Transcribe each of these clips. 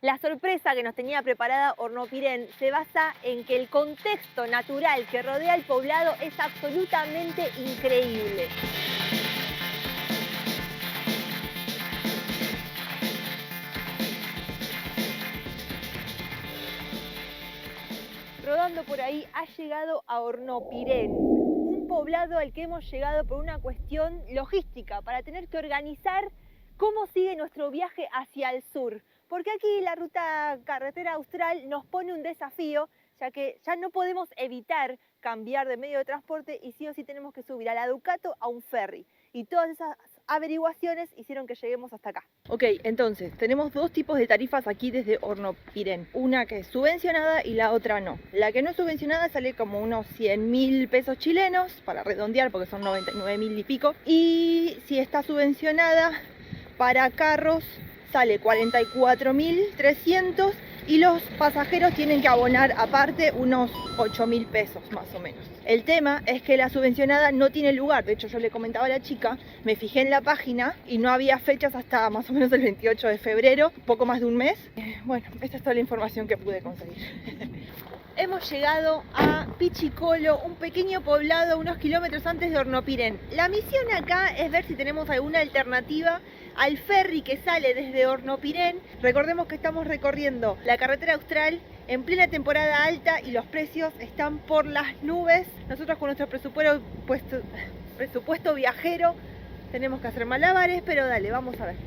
La sorpresa que nos tenía preparada Hornopirén se basa en que el contexto natural que rodea el poblado es absolutamente increíble. Rodando por ahí ha llegado a Hornopirén, un poblado al que hemos llegado por una cuestión logística, para tener que organizar cómo sigue nuestro viaje hacia el sur. Porque aquí la ruta carretera austral nos pone un desafío, ya que ya no podemos evitar cambiar de medio de transporte y sí o sí tenemos que subir a la Ducato a un ferry. Y todas esas averiguaciones hicieron que lleguemos hasta acá. Ok, entonces tenemos dos tipos de tarifas aquí desde Hornopirén. Una que es subvencionada y la otra no. La que no es subvencionada sale como unos 100.000 pesos chilenos, para redondear porque son 99.000 y pico. Y si está subvencionada para carros sale 44.300 y los pasajeros tienen que abonar aparte unos 8.000 pesos más o menos. El tema es que la subvencionada no tiene lugar. De hecho, yo le comentaba a la chica, me fijé en la página y no había fechas hasta más o menos el 28 de febrero, poco más de un mes. Bueno, esta es toda la información que pude conseguir. Hemos llegado a Pichicolo, un pequeño poblado unos kilómetros antes de Hornopirén. La misión acá es ver si tenemos alguna alternativa al ferry que sale desde Hornopirén. Recordemos que estamos recorriendo la carretera austral en plena temporada alta y los precios están por las nubes. Nosotros con nuestro presupuesto viajero tenemos que hacer malabares, pero dale, vamos a ver.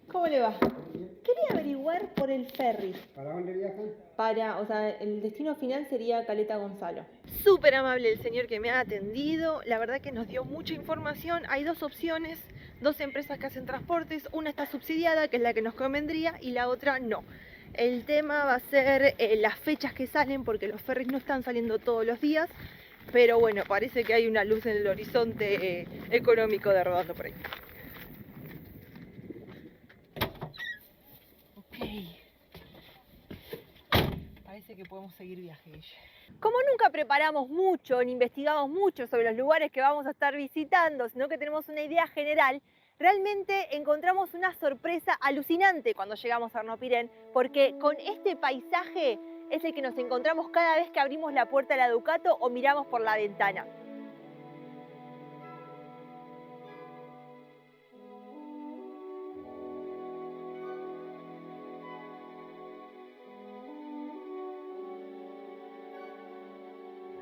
¿Cómo le va? Quería averiguar por el ferry. ¿Para dónde viajan? O sea, el destino final sería Caleta Gonzalo. Súper amable el señor que me ha atendido, la verdad que nos dio mucha información. Hay dos opciones, dos empresas que hacen transportes, una está subsidiada, que es la que nos convendría, y la otra no. El tema va a ser las fechas que salen, porque los ferries no están saliendo todos los días, pero bueno, parece que hay una luz en el horizonte económico de Rodando por ahí. Parece que podemos seguir viaje. Como nunca preparamos mucho ni investigamos mucho sobre los lugares que vamos a estar visitando, sino que tenemos una idea general, realmente encontramos una sorpresa alucinante cuando llegamos a Hornopirén, porque con este paisaje es el que nos encontramos cada vez que abrimos la puerta de la Ducato o miramos por la ventana.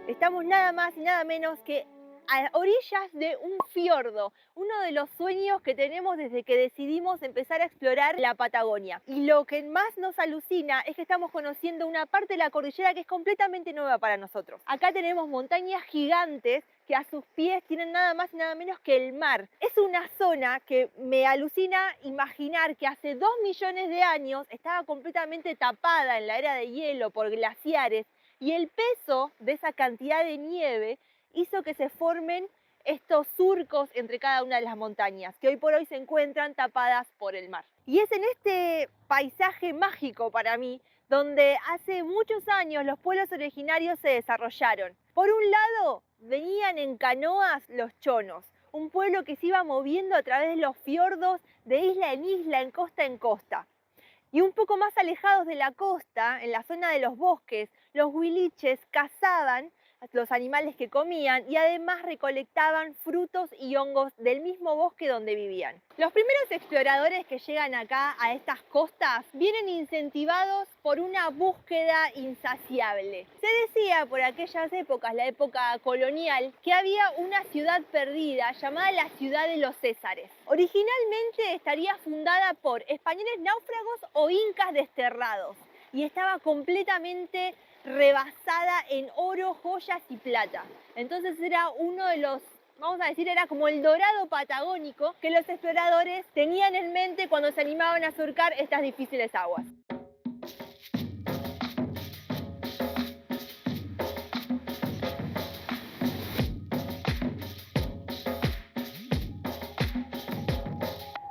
Estamos nada más y nada menos que a orillas de un fiordo, uno de los sueños que tenemos desde que decidimos empezar a explorar la Patagonia. Y lo que más nos alucina es que estamos conociendo una parte de la cordillera que es completamente nueva para nosotros. Acá tenemos montañas gigantes que a sus pies tienen nada más y nada menos que el mar. Es una zona que me alucina imaginar que hace 2 millones de años estaba completamente tapada en la era de hielo por glaciares, y el peso de esa cantidad de nieve hizo que se formen estos surcos entre cada una de las montañas, que hoy por hoy se encuentran tapadas por el mar. Y es en este paisaje mágico para mí donde hace muchos años los pueblos originarios se desarrollaron. Por un lado, venían en canoas los chonos, un pueblo que se iba moviendo a través de los fiordos de isla en isla, en costa. Y un poco más alejados de la costa, en la zona de los bosques, los huiliches cazaban los animales que comían y además recolectaban frutos y hongos del mismo bosque donde vivían. Los primeros exploradores que llegan acá a estas costas vienen incentivados por una búsqueda insaciable. Se decía por aquellas épocas, la época colonial, que había una ciudad perdida llamada la ciudad de los Césares. Originalmente estaría fundada por españoles náufragos o incas desterrados y estaba completamente rebasada en oro, joyas y plata. Entonces era uno de los, vamos a decir, era como el dorado patagónico que los exploradores tenían en mente cuando se animaban a surcar estas difíciles aguas.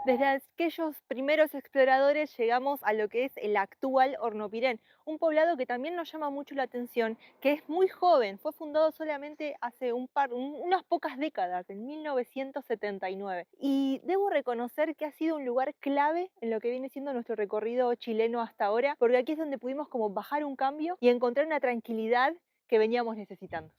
Desde aquellos primeros exploradores llegamos a lo que es el actual Hornopirén, un poblado que también nos llama mucho la atención, que es muy joven, fue fundado solamente hace unas pocas décadas, en 1979. Y debo reconocer que ha sido un lugar clave en lo que viene siendo nuestro recorrido chileno hasta ahora, porque aquí es donde pudimos como bajar un cambio y encontrar una tranquilidad que veníamos necesitando.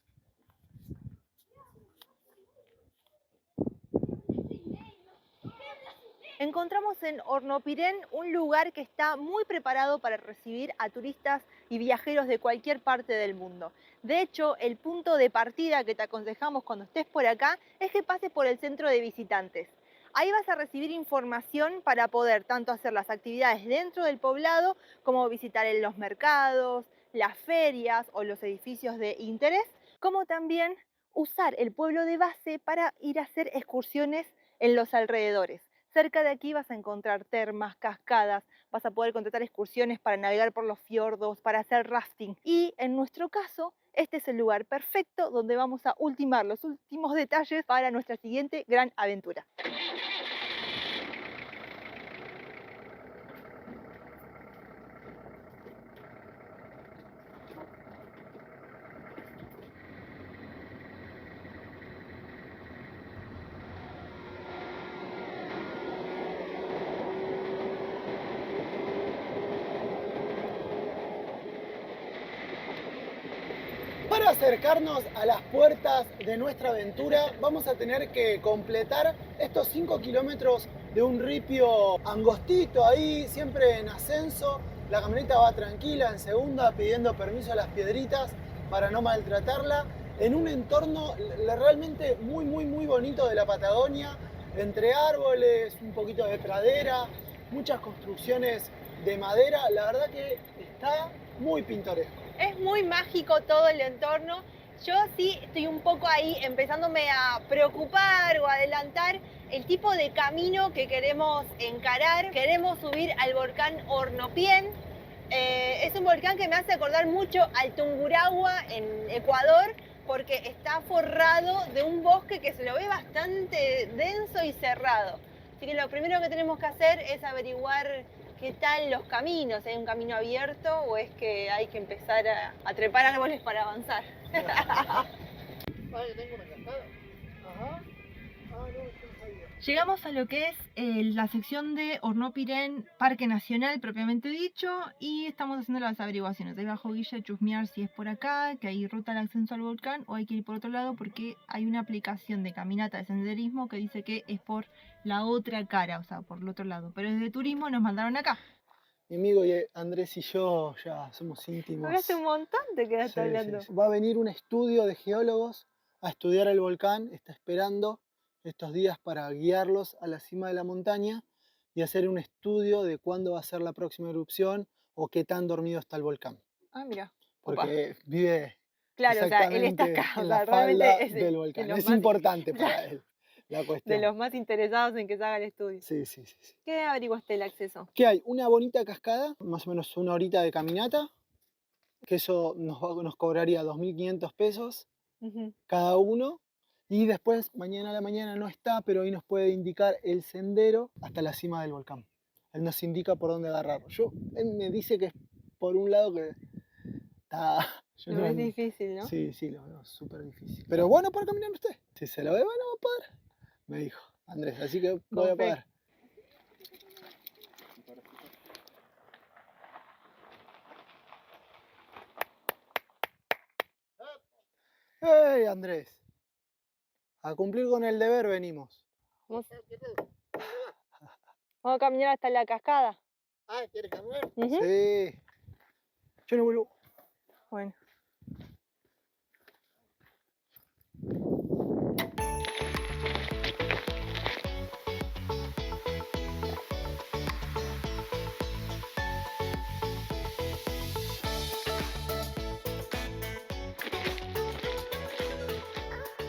Encontramos en Hornopirén un lugar que está muy preparado para recibir a turistas y viajeros de cualquier parte del mundo. De hecho, el punto de partida que te aconsejamos cuando estés por acá es que pases por el centro de visitantes. Ahí vas a recibir información para poder tanto hacer las actividades dentro del poblado como visitar en los mercados, las ferias o los edificios de interés, como también usar el pueblo de base para ir a hacer excursiones en los alrededores. Cerca de aquí vas a encontrar termas, cascadas, vas a poder contratar excursiones para navegar por los fiordos, para hacer rafting. Y en nuestro caso, este es el lugar perfecto donde vamos a ultimar los últimos detalles para nuestra siguiente gran aventura. Para acercarnos a las puertas de nuestra aventura, vamos a tener que completar estos 5 kilómetros de un ripio angostito ahí, siempre en ascenso. La camioneta va tranquila, en segunda, pidiendo permiso a las piedritas para no maltratarla, en un entorno realmente muy bonito de la Patagonia, entre árboles, un poquito de pradera, muchas construcciones de madera. La verdad que está muy pintoresco. Es muy mágico todo el entorno. Yo sí estoy un poco ahí empezándome a preocupar o adelantar el tipo de camino que queremos encarar. Queremos subir al volcán Hornopién. Es un volcán que me hace acordar mucho al Tungurahua en Ecuador, porque está forrado de un bosque que se lo ve bastante denso y cerrado. Así que lo primero que tenemos que hacer es averiguar qué tal los caminos, ¿hay un camino abierto o es que hay que empezar a trepar árboles para avanzar? Llegamos a lo que es la sección de Hornopirén, Parque Nacional propiamente dicho, y estamos haciendo las averiguaciones. Ahí bajo Guilla, chusmear si es por acá, que hay ruta al ascenso al volcán, o hay que ir por otro lado porque hay una aplicación de caminata de senderismo que dice que es por la otra cara, o sea, por el otro lado. Pero desde turismo nos mandaron acá. Mi amigo Andrés y yo ya somos íntimos. Hablaste un montón, te quedaste hablando. Sí. Va a venir un estudio de geólogos a estudiar el volcán, está esperando estos días para guiarlos a la cima de la montaña y hacer un estudio de cuándo va a ser la próxima erupción o qué tan dormido está el volcán. Ah, mira. Porque vive claro, o sea, él está acá, en o la sea, falda realmente es del volcán. Es más importante para él la cuestión. de los más interesados en que se haga el estudio. Sí. ¿Qué averiguaste el acceso? Que hay una bonita cascada, más o menos una horita de caminata, que eso nos cobraría 2.500 pesos cada uno. Y después, mañana a la mañana no está, pero hoy nos puede indicar el sendero hasta la cima del volcán. Él nos indica por dónde agarrarlo. Él me dice que es por un lado que está... Lo ves difícil, ¿no? Sí, lo veo súper difícil. Pero bueno, para caminar usted. Si se lo ve, bueno, va a poder. Me dijo Andrés, así que voy a poder. ¡Hey, Andrés! A cumplir con el deber venimos. Vamos a caminar hasta la cascada. Ah, ¿quieres caminar? Sí. Yo no vuelvo. Bueno.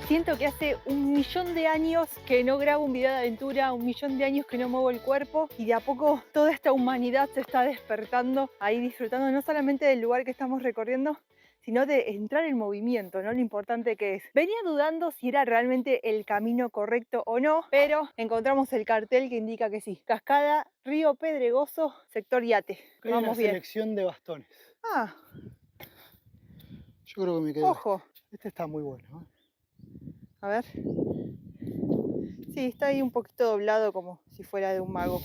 Siento que hace 1.000.000 de años que no grabo un video de aventura, 1.000.000 de años que no muevo el cuerpo y de a poco toda esta humanidad se está despertando ahí disfrutando no solamente del lugar que estamos recorriendo, sino de entrar en movimiento, ¿no? Lo importante que es. Venía dudando si era realmente el camino correcto o no, pero encontramos el cartel que indica que sí. Cascada Río Pedregoso, sector Yate. Hay una Vamos bien. selección de bastones. Ah, Yo creo que me quedo. ojo. Este está muy bueno, ¿eh? A ver. Sí, está ahí un poquito doblado como si fuera de un mago.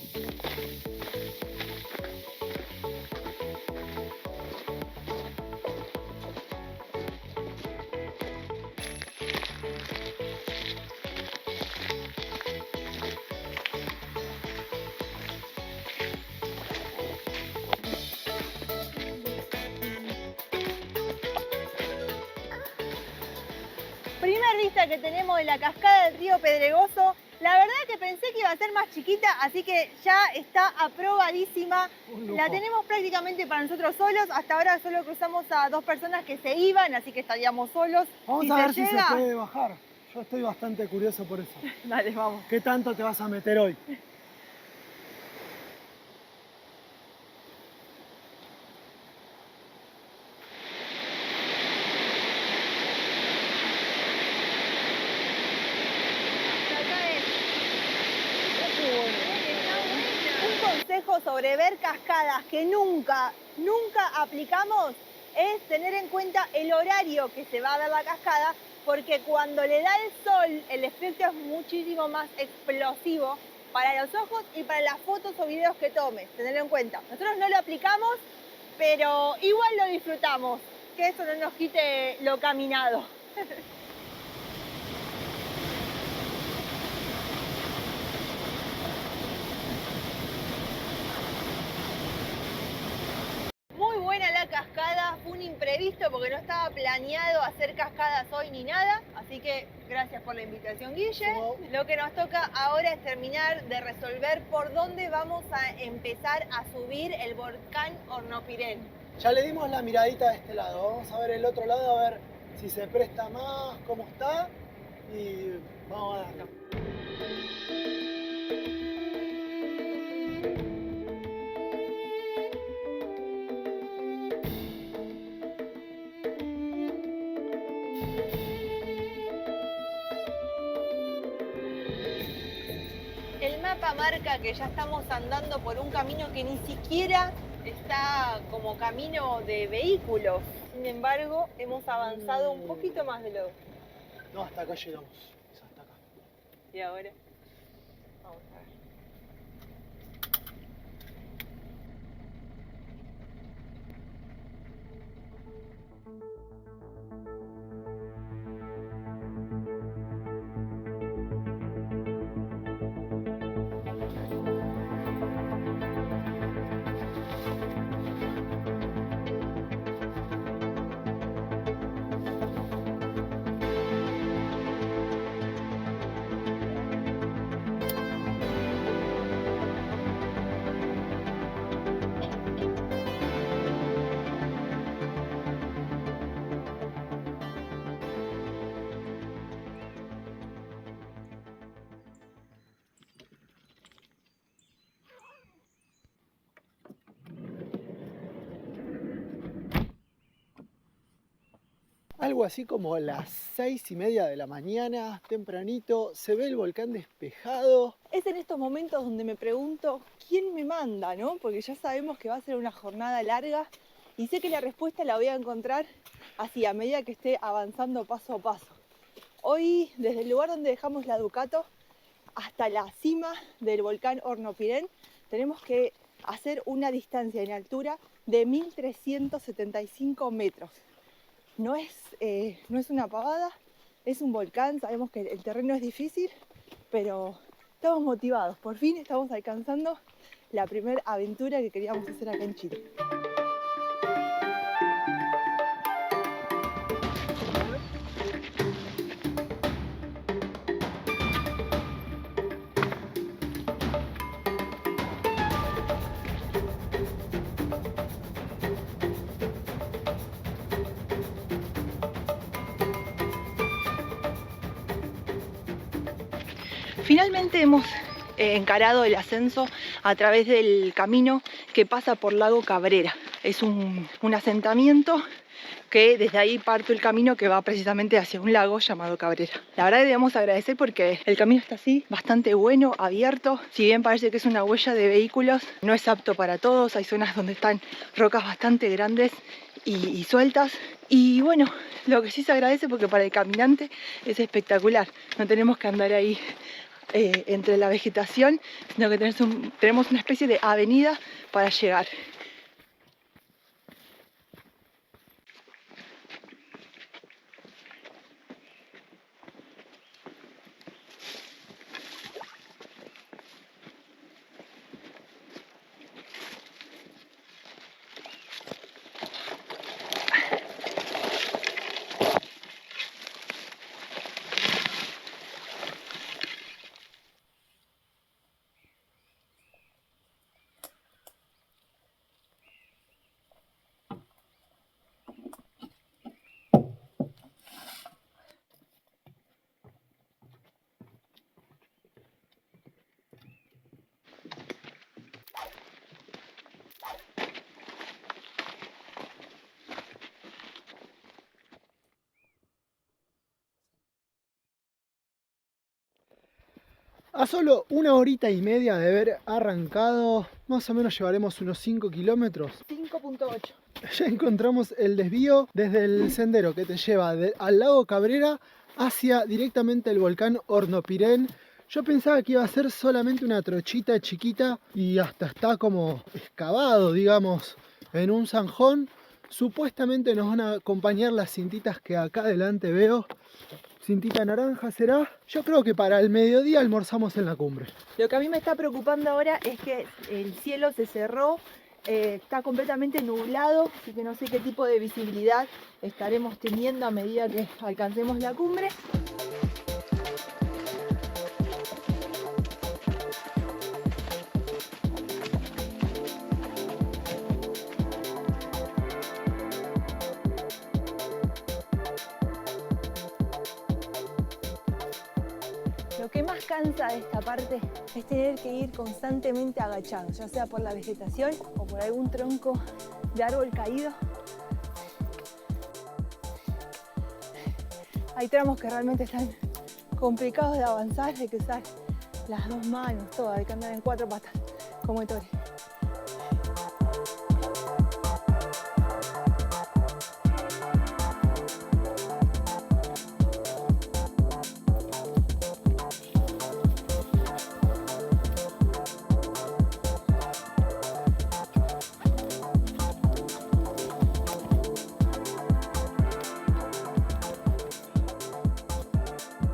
Primer vista que tenemos de la cascada del río Pedregoso. La verdad que pensé que iba a ser más chiquita, así que ya está aprobadísima. La tenemos prácticamente para nosotros solos. Hasta ahora solo cruzamos a 2 personas que se iban, así que estaríamos solos. Vamos a ver si se puede bajar. Yo estoy bastante curioso por eso. Dale, vamos. ¿Qué tanto te vas a meter hoy? Sobre ver cascadas que nunca aplicamos es tener en cuenta el horario que se va a ver la cascada, porque cuando le da el sol el efecto es muchísimo más explosivo para los ojos y para las fotos o videos que tomes, tenerlo en cuenta. Nosotros no lo aplicamos, pero igual lo disfrutamos, que eso no nos quite lo caminado. Cascada, fue un imprevisto porque no estaba planeado hacer cascadas hoy ni nada, así que gracias por la invitación, Guille. Lo que nos toca ahora es terminar de resolver por dónde vamos a empezar a subir el volcán Hornopirén. Ya le dimos la miradita de este lado, vamos a ver el otro lado, a ver si se presta más, cómo está, y vamos a darle. El mapa marca que ya estamos andando por un camino que ni siquiera está como camino de vehículos. Sin embargo, hemos avanzado un poquito más de lo... No, hasta acá llegamos. Es hasta acá. ¿Y ahora? Vamos a ver. Algo así como las 6:30 de la mañana, tempranito, se ve el volcán despejado. Es en estos momentos donde me pregunto quién me manda, ¿no? Porque ya sabemos que va a ser una jornada larga y sé que la respuesta la voy a encontrar así, a medida que esté avanzando paso a paso. Hoy, desde el lugar donde dejamos la Ducato hasta la cima del volcán Hornopirén, tenemos que hacer una distancia en altura de 1375 metros. No es una pavada, es un volcán, sabemos que el terreno es difícil, pero estamos motivados. Por fin estamos alcanzando la primera aventura que queríamos hacer acá en Chile. Finalmente hemos encarado el ascenso a través del camino que pasa por Lago Cabrera. Es un asentamiento que desde ahí parto el camino que va precisamente hacia un lago llamado Cabrera. La verdad que debemos agradecer porque el camino está así, bastante bueno, abierto. Si bien parece que es una huella de vehículos, no es apto para todos. Hay zonas donde están rocas bastante grandes y sueltas. Y bueno, lo que sí se agradece porque para el caminante es espectacular. No tenemos que andar ahí entre la vegetación, sino que tenemos una especie de avenida para llegar. A solo 1 horita y media de haber arrancado, más o menos llevaremos unos 5 kilómetros. 5.8. Ya encontramos el desvío desde el sendero que te lleva al lago Cabrera hacia directamente el volcán Hornopirén. Yo pensaba que iba a ser solamente una trochita chiquita y hasta está como excavado, digamos, en un zanjón. Supuestamente nos van a acompañar las cintitas que acá adelante veo. Cintita naranja será. Yo creo que para el mediodía almorzamos en la cumbre. Lo que a mí me está preocupando ahora es que el cielo se cerró, está completamente nublado, así que no sé qué tipo de visibilidad estaremos teniendo a medida que alcancemos la cumbre. Lo que más cansa de esta parte es tener que ir constantemente agachado, ya sea por la vegetación o por algún tronco de árbol caído. Hay tramos que realmente están complicados de avanzar, hay que usar las dos manos, todo, hay que andar en 4 patas, como Tori.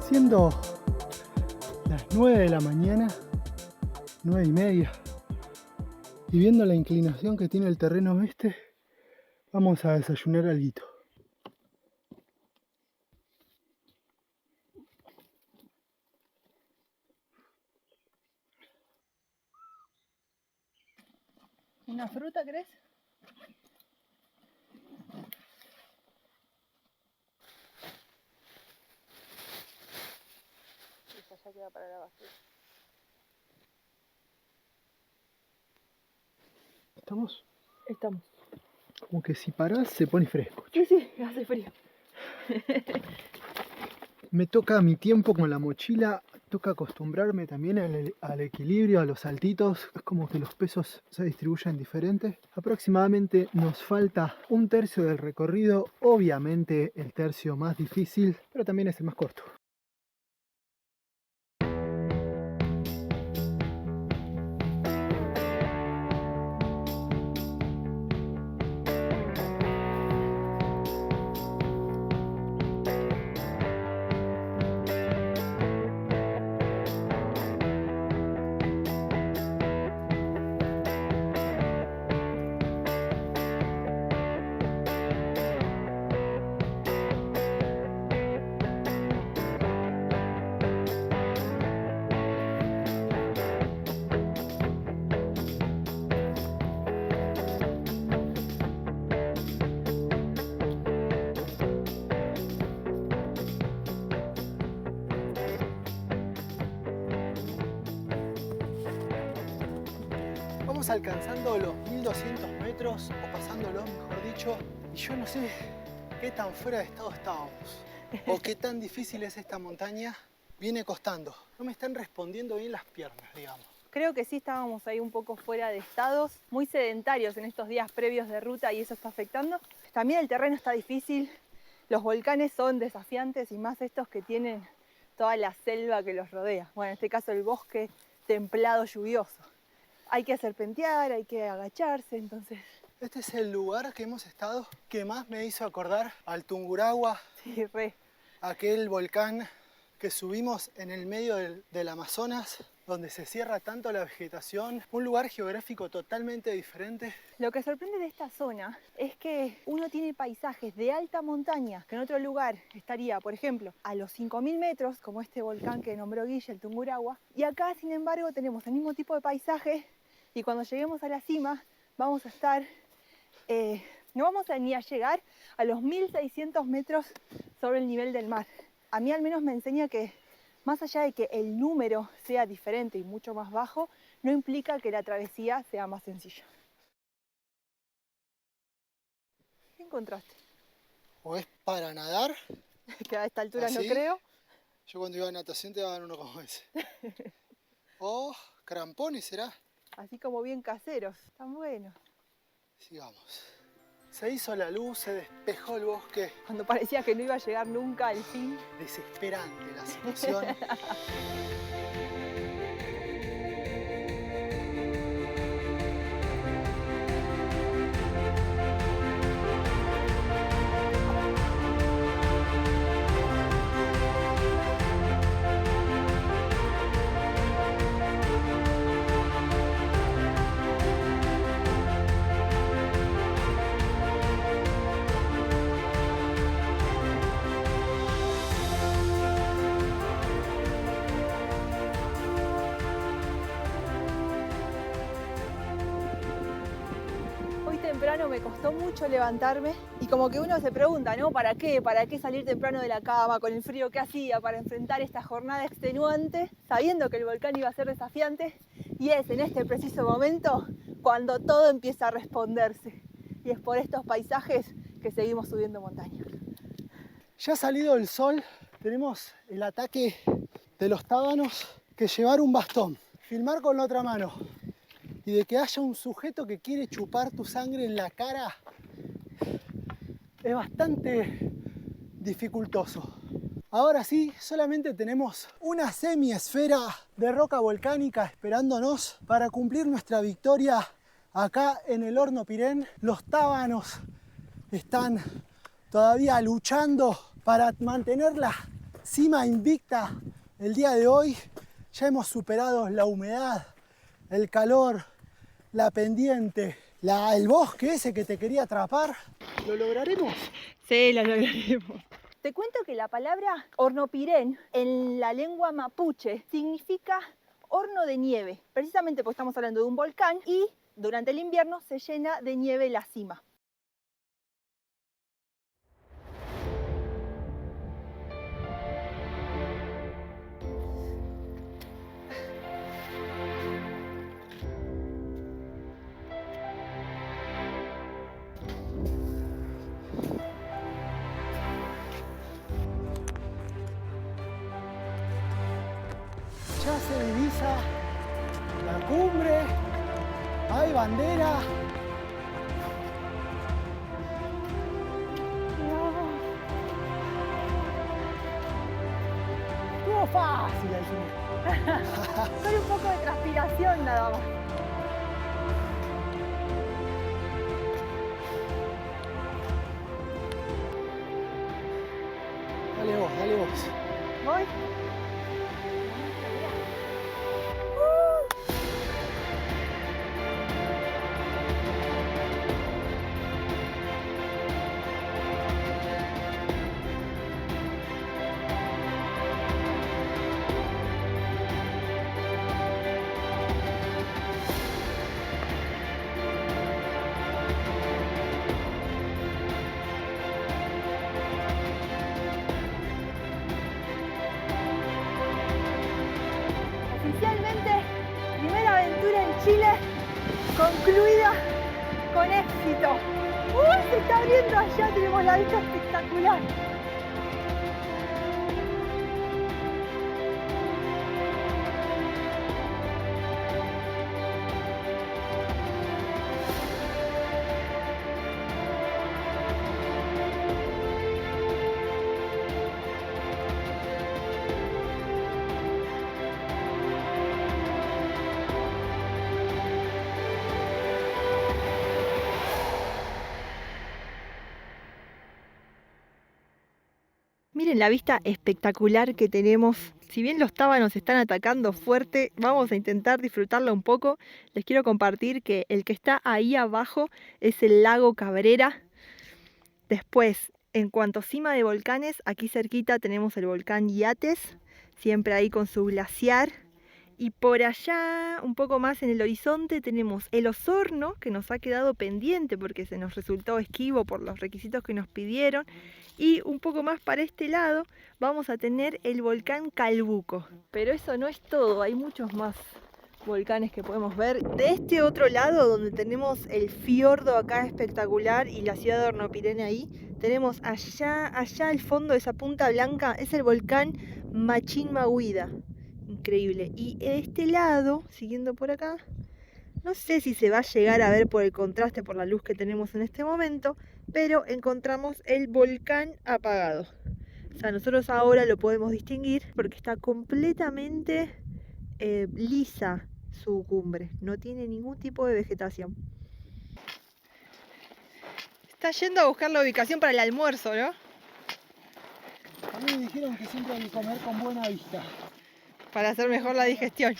Siendo las 9 de la mañana, 9:30, y viendo la inclinación que tiene el terreno este, vamos a desayunar alguito. ¿Una fruta, crees? Esta ya queda para la basura. ¿Estamos? Estamos. Como que si parás se pone fresco. Sí, sí, hace frío. Me toca mi tiempo con la mochila, toca acostumbrarme también al equilibrio, a los saltitos. Es como que los pesos se distribuyen diferentes. Aproximadamente nos falta 1/3 del recorrido, obviamente el tercio más difícil, pero también es el más corto. Vamos alcanzando los 1200 metros, o pasándolos mejor dicho, y yo no sé qué tan fuera de estado estábamos. O qué tan difícil es esta montaña. Viene costando. No me están respondiendo bien las piernas, digamos. Creo que sí estábamos ahí un poco fuera de estados, muy sedentarios en estos días previos de ruta y eso está afectando. También el terreno está difícil, los volcanes son desafiantes y más estos que tienen toda la selva que los rodea. Bueno, en este caso el bosque templado lluvioso. Hay que serpentear, hay que agacharse, entonces... Este es el lugar que hemos estado que más me hizo acordar al Tungurahua, Sí, re. aquel volcán que subimos en el medio del Amazonas, donde se cierra tanto la vegetación, un lugar geográfico totalmente diferente. Lo que sorprende de esta zona es que uno tiene paisajes de alta montaña que en otro lugar estaría, por ejemplo, a los 5.000 metros, como este volcán que nombró Guille, el Tungurahua, y acá, sin embargo, tenemos el mismo tipo de paisaje y cuando lleguemos a la cima vamos a estar, no vamos a ni a llegar a los 1.600 metros sobre el nivel del mar. A mí al menos me enseña que más allá de que el número sea diferente y mucho más bajo, no implica que la travesía sea más sencilla. ¿Qué encontraste? O es para nadar. Que a esta altura no ¿Así? creo. Yo cuando iba a natación te daban uno como ese. O crampones, ¿será? Así como bien caseros. Están buenos. Sigamos. Se hizo la luz, se despejó el bosque. Cuando parecía que no iba a llegar nunca al fin. Desesperante la situación. Temprano me costó mucho levantarme y como que uno se pregunta, ¿no? ¿Para qué? ¿Para qué salir temprano de la cama con el frío que hacía para enfrentar esta jornada extenuante sabiendo que el volcán iba a ser desafiante? Y es en este preciso momento cuando todo empieza a responderse y es por estos paisajes que seguimos subiendo montañas. Ya ha salido el sol, tenemos el ataque de los tábanos que llevar un bastón, filmar con la otra mano. Y de que haya un sujeto que quiere chupar tu sangre en la cara es bastante dificultoso. Ahora sí, solamente tenemos una semiesfera de roca volcánica esperándonos para cumplir nuestra victoria acá en el Horno Pirén. Los tábanos están todavía luchando para mantener la cima invicta el día de hoy. Ya hemos superado la humedad, el calor, la pendiente, el bosque ese que te quería atrapar. ¿Lo lograremos? Sí, lo lograremos. Te cuento que la palabra Hornopirén en la lengua mapuche significa horno de nieve, precisamente porque estamos hablando de un volcán y durante el invierno se llena de nieve la cima. Ya se divisa la cumbre, hay bandera. Estuvo fácil al final. Solo un poco de transpiración nada más. Dale vos, dale vos. ¿Voy? Oficialmente, primera aventura en Chile concluida con éxito. ¡Uy! Se está abriendo allá, tenemos la vista espectacular. Miren la vista espectacular que tenemos. Si bien los tábanos están atacando fuerte, vamos a intentar disfrutarla un poco. Les quiero compartir que el que está ahí abajo es el lago Cabrera. Después, en cuanto a cima de volcanes, aquí cerquita tenemos el volcán Yates, siempre ahí con su glaciar. Y por allá, un poco más en el horizonte, tenemos el Osorno, que nos ha quedado pendiente porque se nos resultó esquivo por los requisitos que nos pidieron. Y un poco más para este lado vamos a tener el volcán Calbuco. Pero eso no es todo, hay muchos más volcanes que podemos ver. De este otro lado, donde tenemos el fiordo acá espectacular y la ciudad de Hornopirene ahí, tenemos allá al fondo de esa punta blanca, es el volcán Machinmahuida. Increíble. Y de este lado, siguiendo por acá, no sé si se va a llegar a ver por el contraste, por la luz que tenemos en este momento, pero encontramos el volcán apagado. O sea, nosotros ahora lo podemos distinguir porque está completamente lisa su cumbre, no tiene ningún tipo de vegetación. Está yendo a buscar la ubicación para el almuerzo, ¿no? A mí me dijeron que siempre hay que comer con buena vista. Para hacer mejor la digestión.